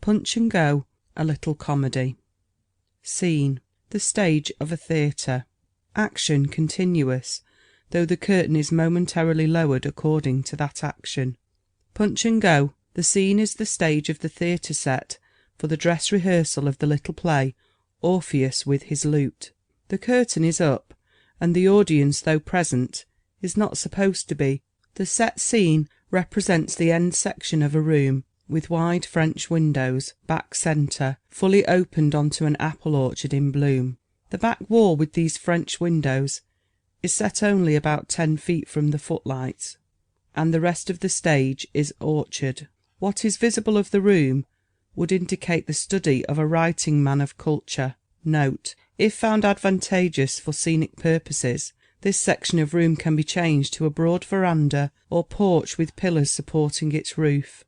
Punch and Go, a little comedy. Scene: the stage of a theatre. Action continuous, though the curtain is momentarily lowered according to that action. Punch and Go. The scene is the stage of the theatre set for the dress rehearsal of the little play Orpheus with his lute. The curtain is up, and the audience, though present, is not supposed to be. The set scene represents the end section of a room, with wide French windows, back centre, fully opened onto an apple orchard in bloom. The back wall with these French windows is set only about 10 feet from the footlights, and the rest of the stage is orchard. What is visible of the room would indicate the study of a writing man of culture. Note: if found advantageous for scenic purposes, this section of room can be changed to a broad veranda or porch with pillars supporting its roof.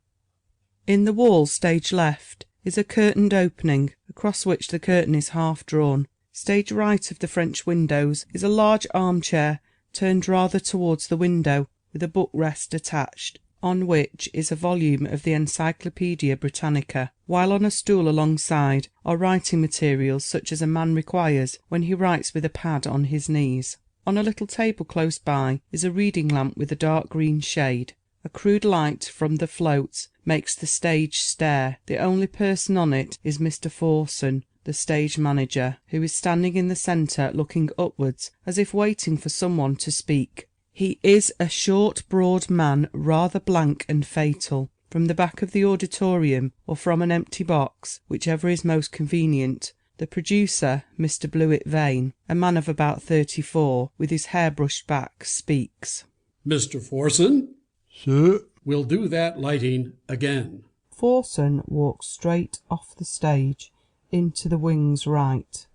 In the wall, stage left, is a curtained opening, across which the curtain is half drawn. Stage right of the French windows is a large armchair turned rather towards the window, with a bookrest attached, on which is a volume of the Encyclopaedia Britannica, while on a stool alongside are writing materials such as a man requires when he writes with a pad on his knees. On a little table close by is a reading lamp with a dark green shade. A crude light from the floats makes the stage stare. The only person on it is Mr. Forson, the stage manager, who is standing in the centre looking upwards as if waiting for someone to speak. He is a short, broad man, rather blank and fatal. From the back of the auditorium, or from an empty box, whichever is most convenient, the producer, Mr. Blewett Vane, a man of about 34, with his hair brushed back, speaks. Mr. Forson? Sir? We'll do that lighting again. Forson walks straight off the stage into the wings right.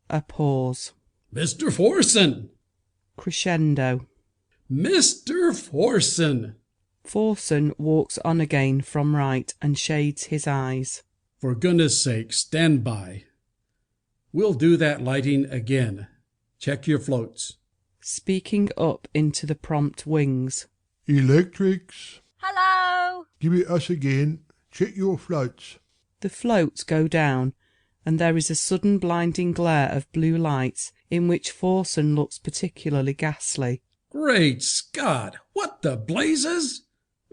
A pause. Mr. Forson! Crescendo. Mr. Forson! Forson walks on again from right and shades his eyes. For goodness sake, stand by. We'll do that lighting again. Check your floats. Speaking up into the prompt wings. Electrics. Hello! Give it us again. Check your floats. The floats go down, and there is a sudden blinding glare of blue lights in which Forson looks particularly ghastly. Great Scott! What the blazes?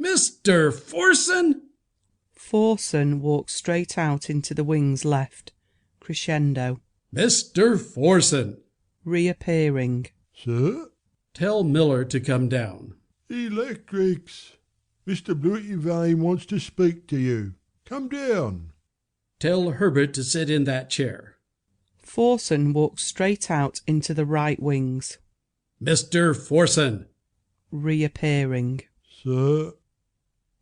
Mr. Forson! Forson walks straight out into the wings left. Crescendo. Mr. Forson! Reappearing. Sir? Tell Miller to come down. Electrics. Mr. Blewett Vane wants to speak to you. Come down. Tell Herbert to sit in that chair. Forson walks straight out into the right wings. Mr. Forson! Reappearing. Sir?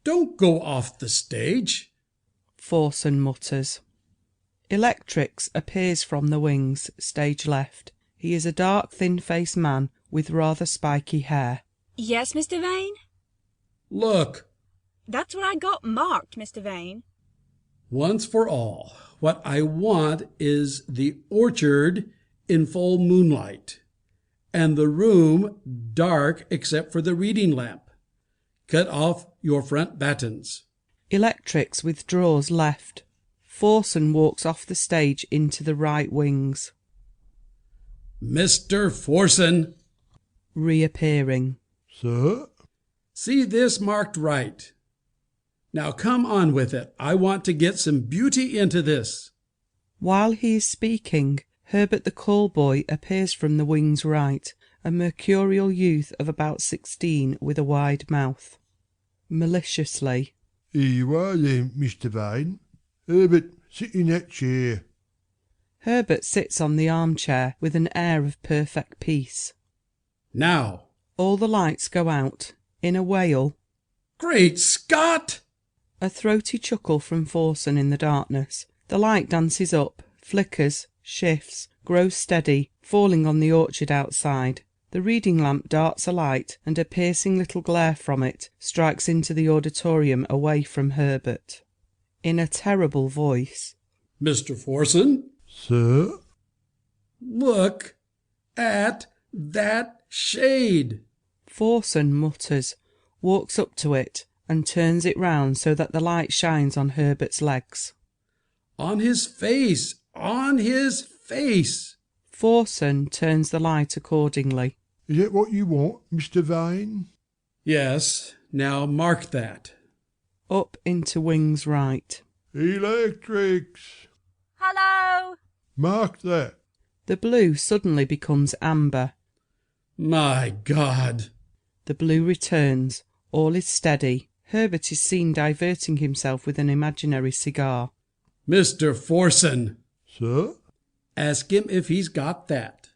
Don't go off the stage. Forson mutters. Electrics appears from the wings, stage left. He is a dark, thin-faced man with rather spiky hair. Yes, Mr. Vane? Look, That's what I got marked, Mr. Vane. once for all, what I want is the orchard in full moonlight, and the room dark except for the reading lamp. Cut off your front battens. Electrics withdraws left. Forson walks off the stage into the right wings. Mr. Forson! Reappearing. Sir? See this marked right. Now come on with it. I want to get some beauty into this. While he is speaking, Herbert the callboy appears from the wings right, a mercurial youth of about 16 with a wide mouth. Maliciously. Here you are then, Mr. Vane. Herbert, sit in that chair. Herbert sits on the armchair with an air of perfect peace. Now. All the lights go out. In a wail. Great Scott! A throaty chuckle from Forson in the darkness. The light dances up, flickers, shifts, grows steady, falling on the orchard outside. The reading lamp darts a light, and a piercing little glare from it strikes into the auditorium away from Herbert. In a terrible voice. Mr. Forson? Sir? Look at that shade. Forson mutters, walks up to it, and turns it round so that the light shines on Herbert's legs. On his face! On his face! Forson turns the light accordingly. Is that what you want, Mr. Vane? Yes, now mark that. Up into wings right. Electrics. Hello? Mark that. The blue suddenly becomes amber. My God! The blue returns. All is steady. Herbert is seen diverting himself with an imaginary cigar. Mr. Forson, Sir? ask him if he's got that.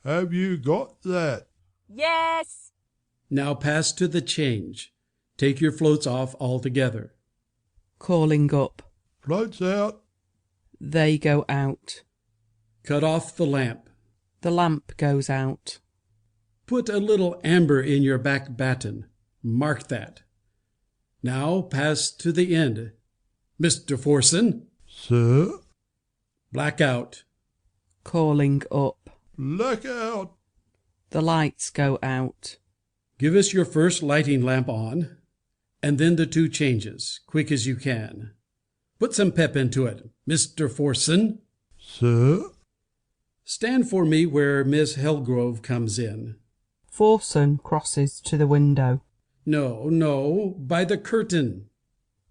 Have you got that? Yes. Now pass to the change. Take your floats off altogether. Calling up. Floats out. They go out. Cut off the lamp. The lamp goes out. Put a little amber in your back batten. Mark that. Now pass to the end. Mr. Forson, Sir? black out. Calling up. Black out. The lights go out. Give us your first lighting lamp on, and then the two changes, quick as you can. Put some pep into it, Mr. Forson. Sir? Stand for me where Miss Helgrove comes in. Forson crosses to the window. No, by the curtain.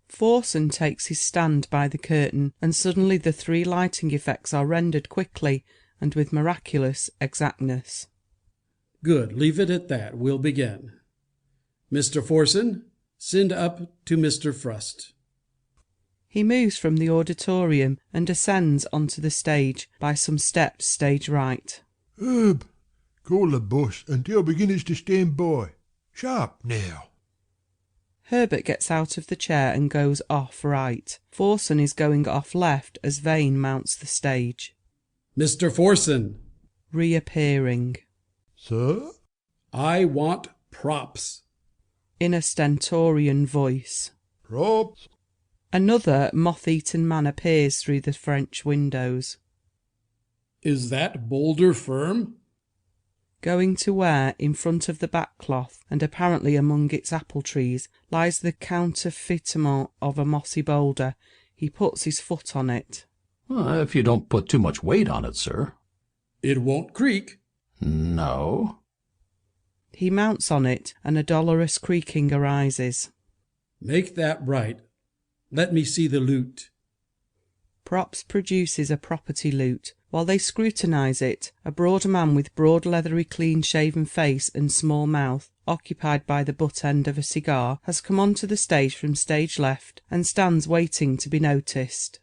Forson takes his stand by the curtain, and suddenly the three lighting effects are rendered quickly and with miraculous exactness. Good, leave it at that. We'll begin. Mr. Forson, send up to Mr. Frust. He moves from the auditorium and ascends onto the stage by some steps stage right. Herb, call the boss and tell beginners to stand by. Sharp now. Herbert gets out of the chair and goes off right. Forson is going off left as Vane mounts the stage. Mr. Forson, Reappearing. Sir? I want props. In a stentorian voice. Props. Another moth-eaten man appears through the French windows. Is that boulder firm? Going to where, in front of the backcloth, and apparently among its apple trees, lies the counterfeitement of a mossy boulder, he puts his foot on it. If you don't put too much weight on it, sir. It won't creak. No. He mounts on it, and a dolorous creaking arises. Make that right. Let me see the loot. Props produces a property loot. While they scrutinise it, a broad man with broad leathery clean-shaven face and small mouth, occupied by the butt end of a cigar, has come onto the stage from stage left and stands waiting to be noticed.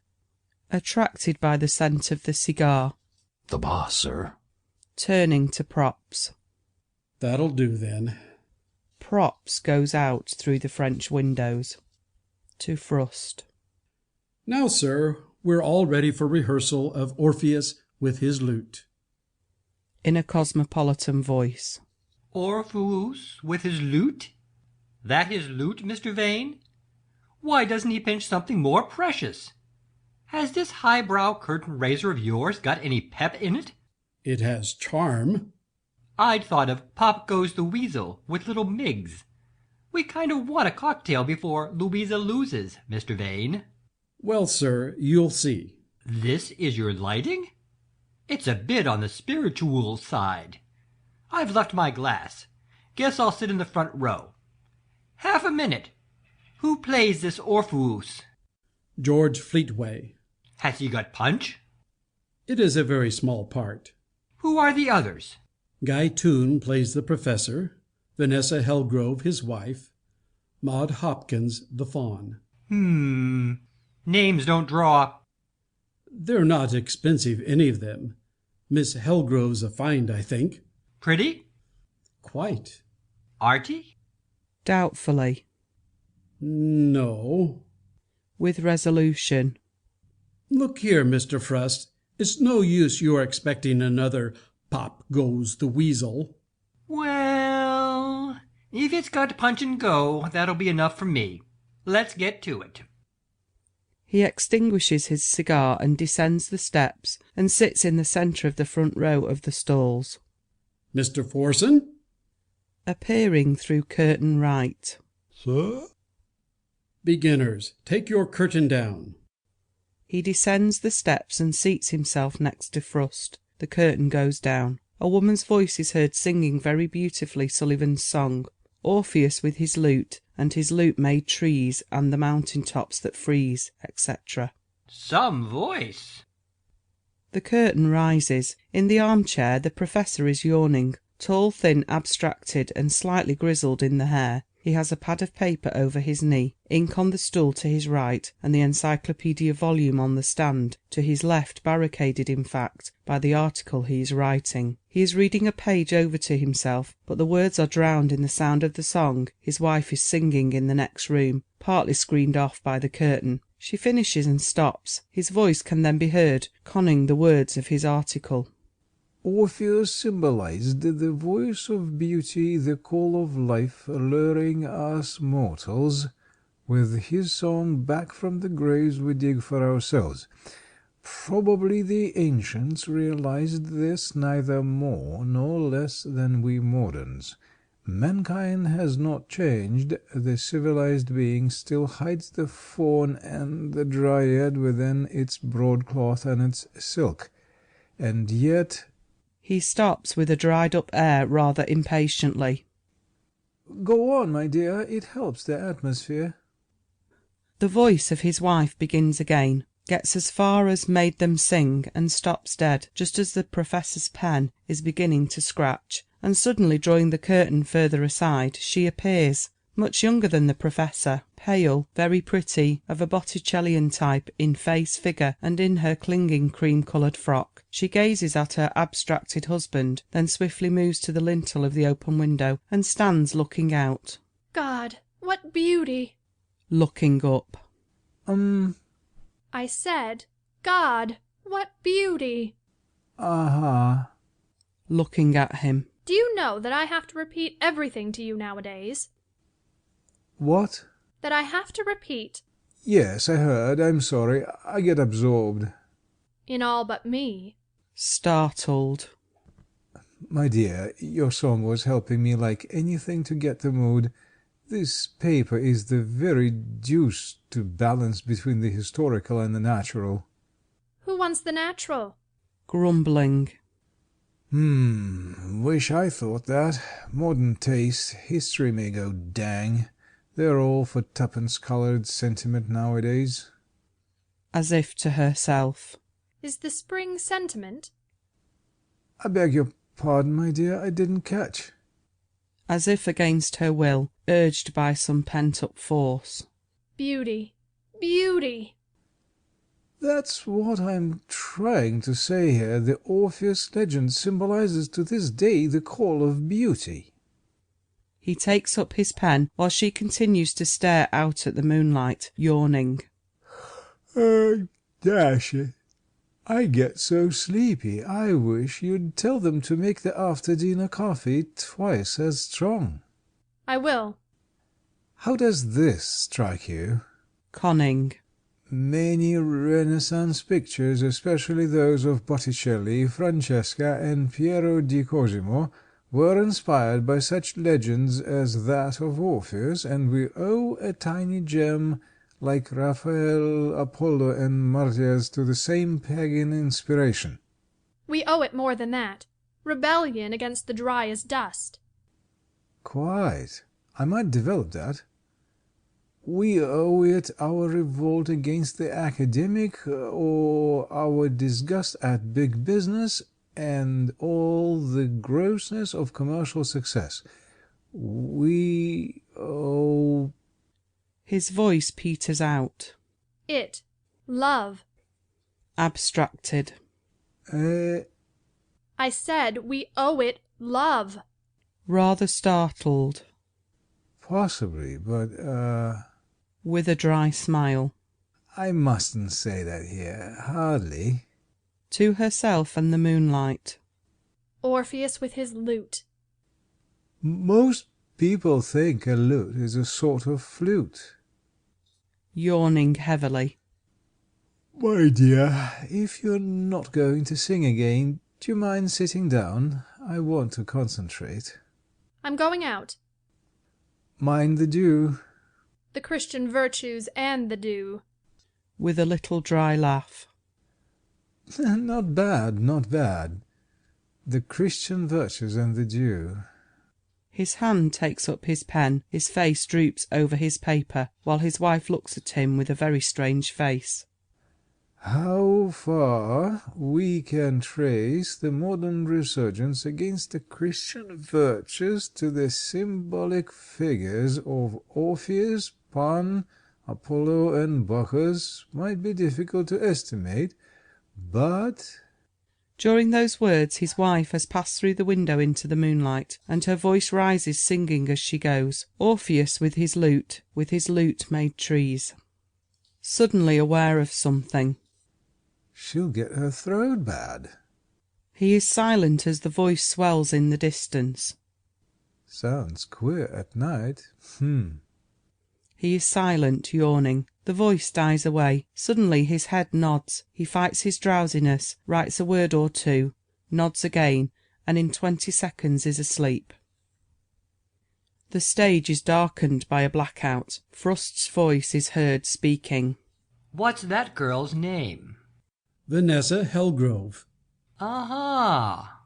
Attracted by the scent of the cigar. The boss, sir. Turning to Props. That'll do then. Props goes out through the French windows. To Frust. Now, sir, we're all ready for rehearsal of Orpheus with his lute. In a cosmopolitan voice. Orpheus with his lute? That his lute, Mr. Vane? Why doesn't he pinch something more precious? Has this highbrow curtain raiser of yours got any pep in it? It has charm. I'd thought of Pop Goes the Weasel with little Miggs. We kind of want a cocktail before Louisa loses, Mr. Vane. Well, sir, you'll see. This is your lighting? It's a bit on the spiritual side. I've left my glass. Guess I'll sit in the front row. Half a minute. Who plays this Orpheus? George Fleetway. Has he got punch? It is a very small part. Who are the others? Guy Toon plays the professor, Vanessa Helgrove his wife, Maud Hopkins the fawn. Names don't draw. They're not expensive, any of them. Miss Helgrove's a find, I think. Pretty? Quite. Arty? Doubtfully. No. With resolution. Look here, Mr. Frust, it's no use your expecting another Pop Goes the Weasel. Well, if it's got punch and go, that'll be enough for me. Let's get to it. He extinguishes his cigar and descends the steps and sits in the centre of the front row of the stalls. Mr. Forson? Appearing through curtain right. Sir? Beginners, take your curtain down. He descends the steps and seats himself next to Frust. The curtain goes down. A woman's voice is heard singing very beautifully Sullivan's song. Orpheus with his lute, and his lute made trees, and the mountain tops that freeze, etc. Some voice. The curtain rises. In the armchair the Professor is yawning, tall, thin, abstracted, and slightly grizzled in the hair. He has a pad of paper over his knee, ink on the stool to his right, and the encyclopedia volume on the stand to his left, barricaded in fact by the article he is writing. He is reading a page over to himself, but the words are drowned in the sound of the song his wife is singing in the next room, partly screened off by the curtain. She finishes and stops. His voice can then be heard conning the words of his article. Orpheus symbolized the voice of beauty, the call of life, alluring us mortals. With his song back from the graves we dig for ourselves. Probably the ancients realized this neither more nor less than we moderns. Mankind has not changed. The civilized being still hides the faun and the dryad within its broadcloth and its silk. And yet... He stops with a dried-up air rather impatiently. Go on, my dear, it helps the atmosphere. The voice of his wife begins again, gets as far as made them sing, and stops dead, just as the Professor's pen is beginning to scratch, and suddenly drawing the curtain further aside, she appears, much younger than the Professor, pale, very pretty, of a Botticellian type in face, figure, and in her clinging cream-coloured frock. She gazes at her abstracted husband, then swiftly moves to the lintel of the open window, and stands looking out. God, what beauty! Looking up. I said, God, what beauty! Aha. Looking at him. Do you know that I have to repeat everything to you nowadays? What? That I have to repeat. Yes, I heard. I'm sorry. I get absorbed. In all but me. Startled. My dear, your song was helping me like anything to get the mood. This paper is the very deuce to balance between the historical and the natural. Who wants the natural? Grumbling. Wish I thought that. Modern taste, history may go dang. They're all for tuppence-coloured sentiment nowadays. As if to herself. Is the spring sentiment? I beg your pardon, my dear, I didn't catch. As if against her will, urged by some pent-up force. Beauty, beauty. That's what I'm trying to say here. The Orpheus legend symbolizes to this day the call of beauty. He takes up his pen while she continues to stare out at the moonlight, yawning. Dash it. I get so sleepy. I wish you'd tell them to make the after-dinner coffee twice as strong. I will. How does this strike you? Conning. Many Renaissance pictures, especially those of Botticelli, Francesca, and Piero di Cosimo, were inspired by such legends as that of Orpheus, and we owe a tiny gem like Raphael, Apollo, and Martyrs to the same pagan inspiration. We owe it more than that. Rebellion against the dry as dust. Quite. I might develop that. We owe it our revolt against the academic, or our disgust at big business and all the grossness of commercial success. We owe... His voice peters out. It. Love. Abstracted. I said we owe it love. Rather startled. Possibly, but, With a dry smile. I mustn't say that here. Hardly. To herself and the moonlight. Orpheus with his lute. Most people think a lute is a sort of flute. Yawning heavily. My dear, if you're not going to sing again, do you mind sitting down? I want to concentrate. I'm going out. Mind the dew. The Christian virtues and the dew. with a little dry laugh. Not bad, not bad. The Christian virtues and the Jew. His hand takes up his pen, his face droops over his paper, while his wife looks at him with a very strange face. How far we can trace the modern resurgence against the Christian virtues to the symbolic figures of Orpheus, Pan, Apollo, and Bacchus might be difficult to estimate, but... During those words his wife has passed through the window into the moonlight, and her voice rises singing as she goes. Orpheus with his lute made trees. Suddenly aware of something. She'll get her throat bad. He is silent as the voice swells in the distance. Sounds queer at night. He is silent, yawning. The voice dies away. Suddenly his head nods. He fights his drowsiness, writes a word or two, nods again, and in 20 seconds is asleep. The stage is darkened by a blackout. Frost's voice is heard speaking. What's that girl's name? Vanessa Hellgrove. Aha!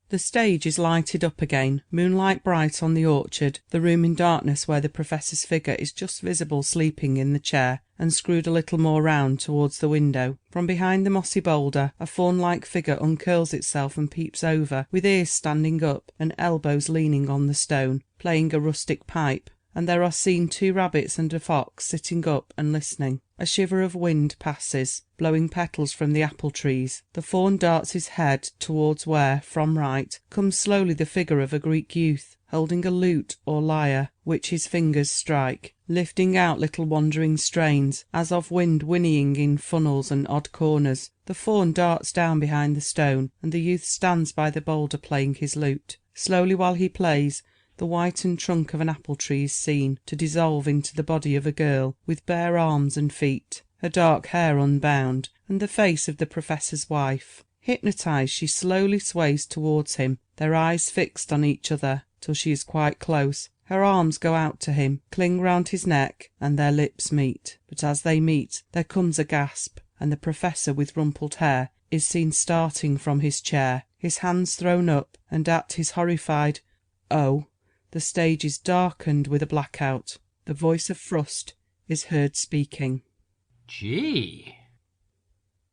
The stage is lighted up again, moonlight bright on the orchard, the room in darkness where the Professor's figure is just visible sleeping in the chair, and screwed a little more round towards the window. From behind the mossy boulder a fawn-like figure uncurls itself and peeps over, with ears standing up and elbows leaning on the stone, playing a rustic pipe, and there are seen 2 rabbits and a fox sitting up and listening. A shiver of wind passes, blowing petals from the apple trees. The fawn darts his head towards where, from right, comes slowly the figure of a Greek youth, holding a lute or lyre, which his fingers strike, lifting out little wandering strains, as of wind whinnying in funnels and odd corners. The fawn darts down behind the stone, and the youth stands by the boulder playing his lute. Slowly, while he plays, the whitened trunk of an apple tree is seen to dissolve into the body of a girl, with bare arms and feet, her dark hair unbound, and the face of the Professor's wife. Hypnotized, she slowly sways towards him, their eyes fixed on each other, till she is quite close. Her arms go out to him, cling round his neck, and their lips meet. But as they meet, there comes a gasp, and the Professor, with rumpled hair, is seen starting from his chair, his hands thrown up, and at his horrified "Oh!" the stage is darkened with a blackout. The voice of Frost is heard speaking. Gee!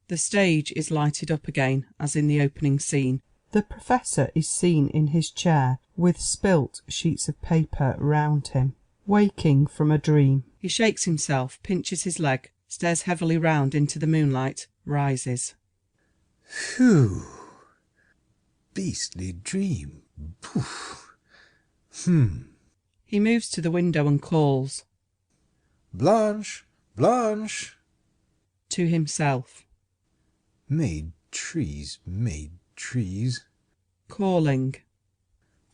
The stage is lighted up again, as in the opening scene. The Professor is seen in his chair, with spilt sheets of paper round him, waking from a dream. He shakes himself, pinches his leg, stares heavily round into the moonlight, rises. Phew! Beastly dream. Poof! He moves to the window and calls. Blanche! Blanche! To himself. Made trees, made trees. Calling.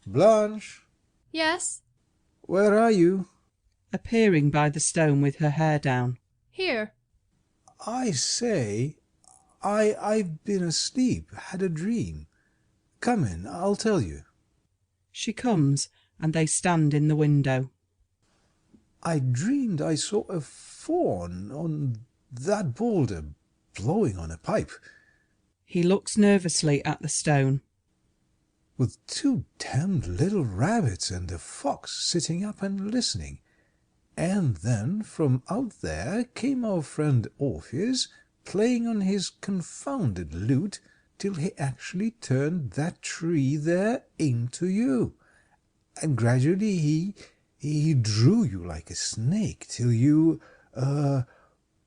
Blanche! Yes? Where are you? Appearing by the stone with her hair down. Here. I say, I've been asleep, had a dream. Come in, I'll tell you. She comes, and they stand in the window. I dreamed I saw a fawn on that boulder blowing on a pipe. He looks nervously at the stone. With 2 damned little rabbits and a fox sitting up and listening. And then from out there came our friend Orpheus, playing on his confounded lute till he actually turned that tree there into you. And gradually he drew you like a snake till you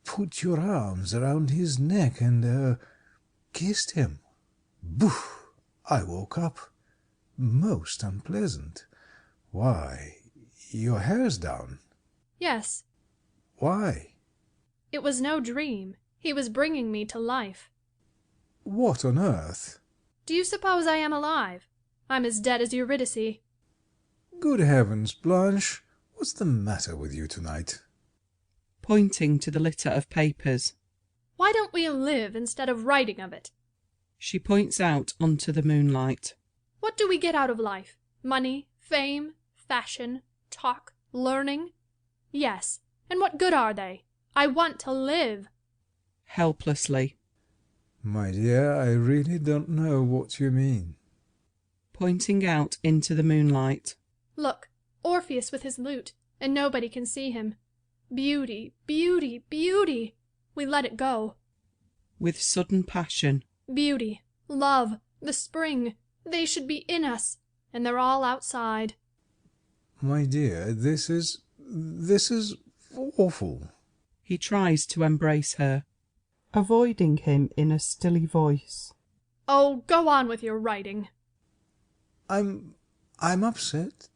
put your arms around his neck and kissed him. Boof! I woke up. Most unpleasant. Why, your hair's down. Yes. Why? It was no dream. He was bringing me to life. What on earth? Do you suppose I am alive? I'm as dead as Eurydice. Good heavens, Blanche, what's the matter with you tonight? Pointing to the litter of papers. Why don't we live instead of writing of it? She points out onto the moonlight. What do we get out of life? Money, fame, fashion, talk, learning? Yes, and what good are they? I want to live. Helplessly, My dear, I really don't know what you mean. pointing out into the moonlight. Look, Orpheus with his lute, and nobody can see him. Beauty, beauty, beauty! We let it go. With sudden passion. Beauty, love, the spring, they should be in us, and they're all outside. My dear, this is awful. He tries to embrace her, avoiding him in a stilly voice. Oh, go on with your writing. I'm upset.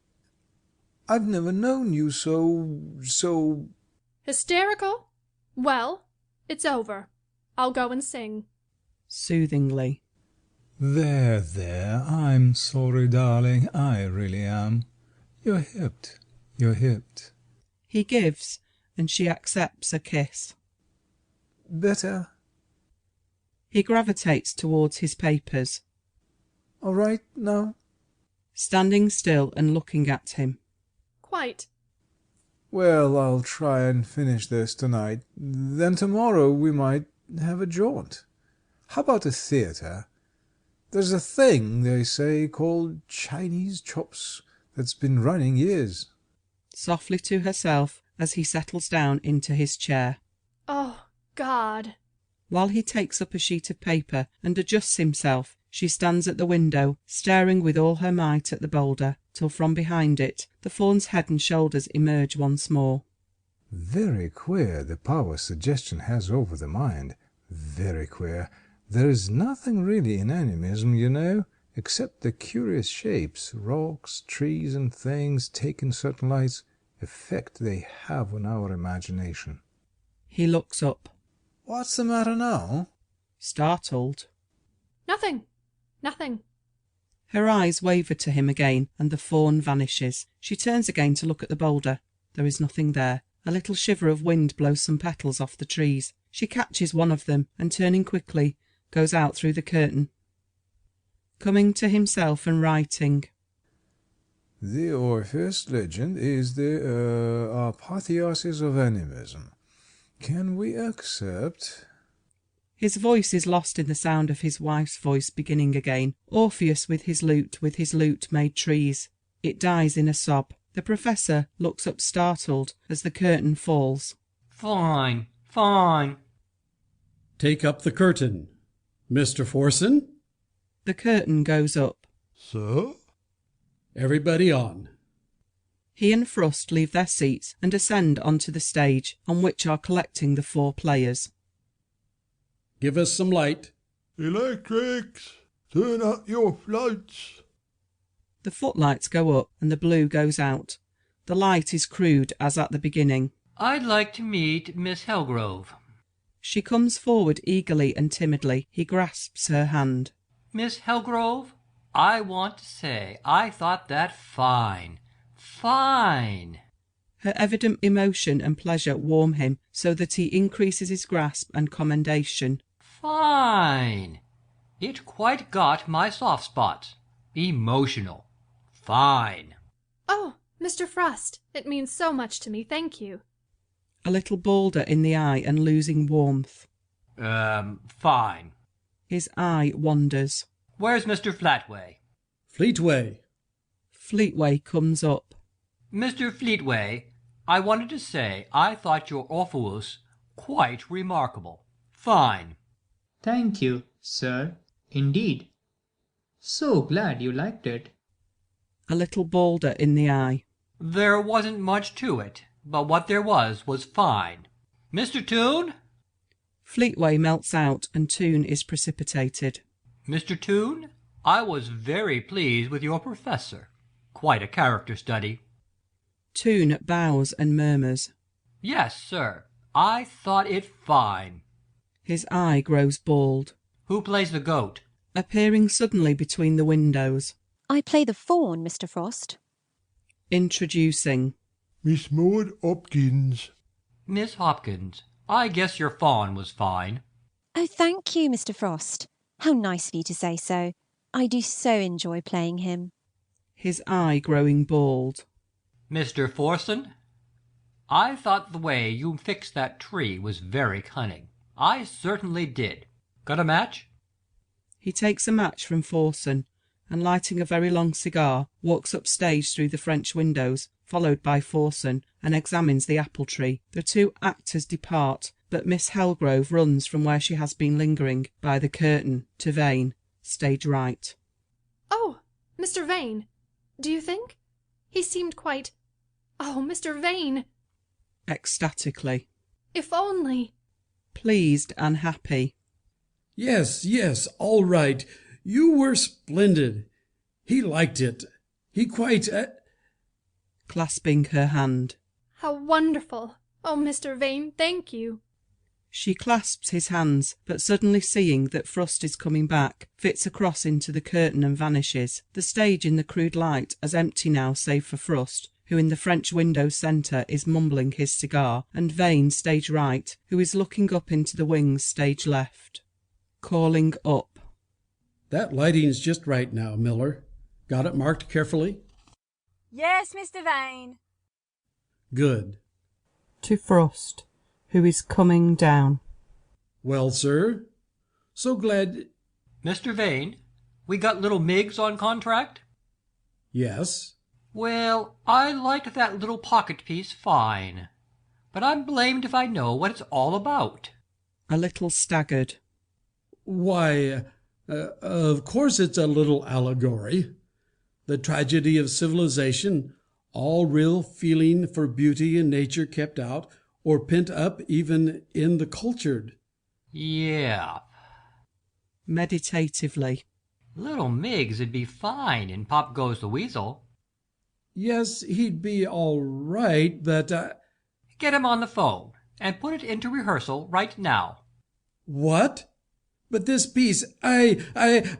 I've never known you so... Hysterical? Well, it's over. I'll go and sing. Soothingly. There, I'm sorry, darling, I really am. You're hipped. He gives, and she accepts a kiss. Better? He gravitates towards his papers. All right now? Standing still and looking at him. Quite. Well, I'll try and finish this tonight. Then tomorrow we might have a jaunt. How about a theatre? There's a thing, they say, called Chinese chops that's been running years. Softly to herself as he settles down into his chair. Oh, God. While he takes up a sheet of paper and adjusts himself, she stands at the window, staring with all her might at the boulder, till from behind it the fawn's head and shoulders emerge once more. Very queer the power suggestion has over the mind. Very queer. There is nothing really in animism, you know, except the curious shapes, rocks, trees, and things, taken certain lights, effect they have on our imagination. He looks up. What's the matter now? Startled. Nothing. Her eyes waver to him again, and the fawn vanishes. She turns again to look at the boulder. There is nothing there. A little shiver of wind blows some petals off the trees. She catches one of them, and turning quickly, goes out through the curtain. Coming to himself and writing. The Orpheus legend is the apotheosis of animism. Can we accept... His voice is lost in the sound of his wife's voice beginning again. Orpheus with his lute made trees. It dies in a sob. The professor looks up startled as the curtain falls. Fine. Take up the curtain. Mr. Forson? The curtain goes up. Sir? Everybody on. He and Frost leave their seats and ascend onto the stage, on which are collecting the 4 players. Give us some light. Electrics! Turn up your floats! The footlights go up and the blue goes out. The light is crude as at the beginning. I'd like to meet Miss Helgrove. She comes forward eagerly and timidly. He grasps her hand. Miss Helgrove, I want to say I thought that fine. Her evident emotion and pleasure warm him so that he increases his grasp and commendation. Fine. It quite got my soft spots. Emotional. Fine. Oh, Mr. Frost, it means so much to me, thank you. A little bolder in the eye and losing warmth. Fine. His eye wanders. Where's Mr. Flatway? Fleetway. Fleetway comes up. Mr. Fleetway, I wanted to say I thought your Orpheus quite remarkable. Fine. Thank you, sir. Indeed. So glad you liked it. A little bolder in the eye. There wasn't much to it, but what there was fine. Mr. Toon? Fleetway melts out and Toon is precipitated. Mr. Toon, I was very pleased with your professor. Quite a character study. Toon bows and murmurs. Yes, sir. I thought it fine. His eye grows bald. Who plays the goat? Appearing suddenly between the windows. I play the fawn, Mr. Frost. Introducing. Miss Maud Hopkins. Miss Hopkins, I guess your fawn was fine. Oh, thank you, Mr. Frost. How nice of you to say so. I do so enjoy playing him. His eye growing bald. Mr. Forson, I thought the way you fixed that tree was very cunning. I certainly did. Got a match?" He takes a match from Forson, and lighting a very long cigar, walks upstage through the French windows, followed by Forson, and examines the apple tree. The two actors depart, but Miss Helgrove runs from where she has been lingering by the curtain to Vane, stage right. "Oh, Mr. Vane, do you think? He seemed quite... Oh, Mr. Vane!" Ecstatically. "If only..." Pleased and happy. Yes, yes, all right. You were splendid. He liked it. He quite... Clasping her hand. "How wonderful! Oh, Mr. Vane, thank you." She clasps his hands, but suddenly seeing that Frost is coming back, fits across into the curtain and vanishes. The stage in the crude light as empty now save for Frost, who in the French window's centre is mumbling his cigar, and Vane, stage right, who is looking up into the wings, stage left. Calling up. That lighting's just right now, Miller. Got it marked carefully? Yes, Mr. Vane. Good. To Frost, who is coming down. Well, sir, so glad... Mr. Vane, we got little Miggs on contract? Yes. Well, I like that little pocket piece fine, but I'm blamed if I know what it's all about. A little staggered. Why, of course it's a little allegory. The tragedy of civilization, all real feeling for beauty and nature kept out or pent up even in the cultured. Yeah. Meditatively. Little Miggs'd be fine in Pop Goes the Weasel. Yes, he'd be all right, but... Get him on the phone and put it into rehearsal right now. What? But this piece, Guess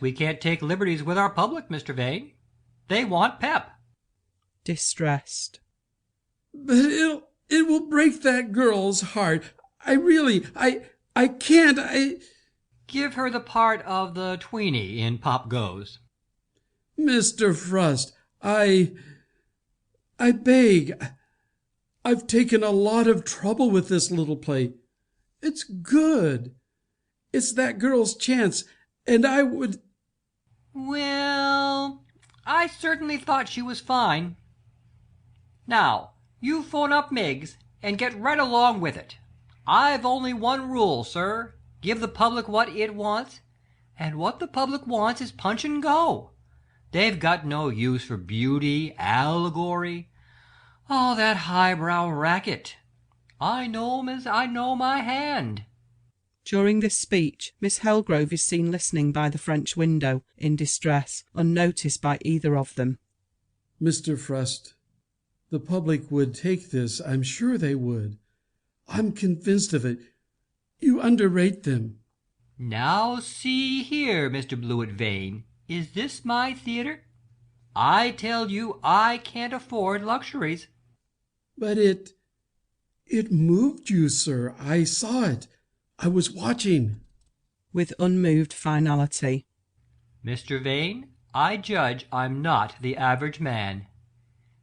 we can't take liberties with our public, Mr. Vane. They want pep. Distressed. But it will break that girl's heart. I can't, Give her the part of the tweenie in Pop Goes. Mr. Frost, I beg. I've taken a lot of trouble with this little play. It's good. It's that girl's chance, and I would... Well, I certainly thought she was fine. Now, you phone up Miggs and get right along with it. I've only one rule, sir. Give the public what it wants, and what the public wants is punch and go. They've got no use for beauty, allegory, all that highbrow racket. I know 'em as I know my hand. During this speech, Miss Helgrove is seen listening by the French window, in distress, unnoticed by either of them. Mr. Frost, the public would take this. I'm sure they would. I'm convinced of it. You underrate them. Now see here, Mr. Blewett Vane, is this my theatre? I tell you I can't afford luxuries. But it moved you, sir. I saw it. I was watching. With unmoved finality. Mr. Vane, I judge I'm not the average man.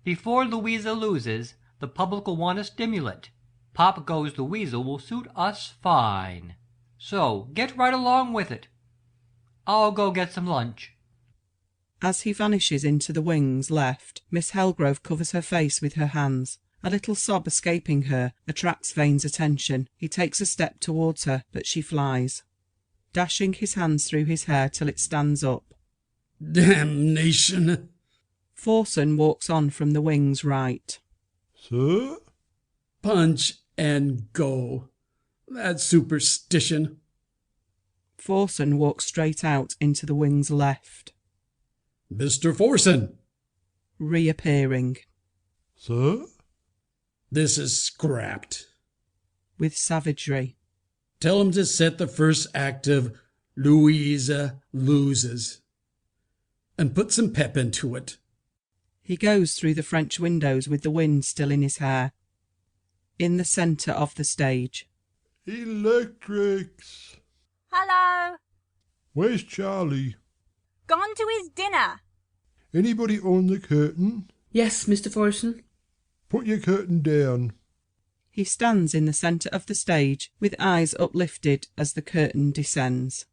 Before Louisa loses, the public will want a stimulant. Pop Goes the Weasel will suit us fine. So get right along with it. I'll go get some lunch. As he vanishes into the wings left, Miss Helgrove covers her face with her hands. A little sob escaping her attracts Vane's attention. He takes a step towards her, but she flies, dashing his hands through his hair till it stands up. Damnation! Forson walks on from the wings right. Sir? Punch and go. That's superstition. Forson walks straight out into the wings left. Mr. Forson! Reappearing. Sir? This is scrapped. With savagery. Tell him to set the first act of Louisa Loses. And put some pep into it. He goes through the French windows with the wind still in his hair. In the centre of the stage. Electrics. Hello. Where's Charlie? Gone to his dinner. Anybody on the curtain? Yes, Mr. Forson. Put your curtain down. He stands in the centre of the stage with eyes uplifted as the curtain descends.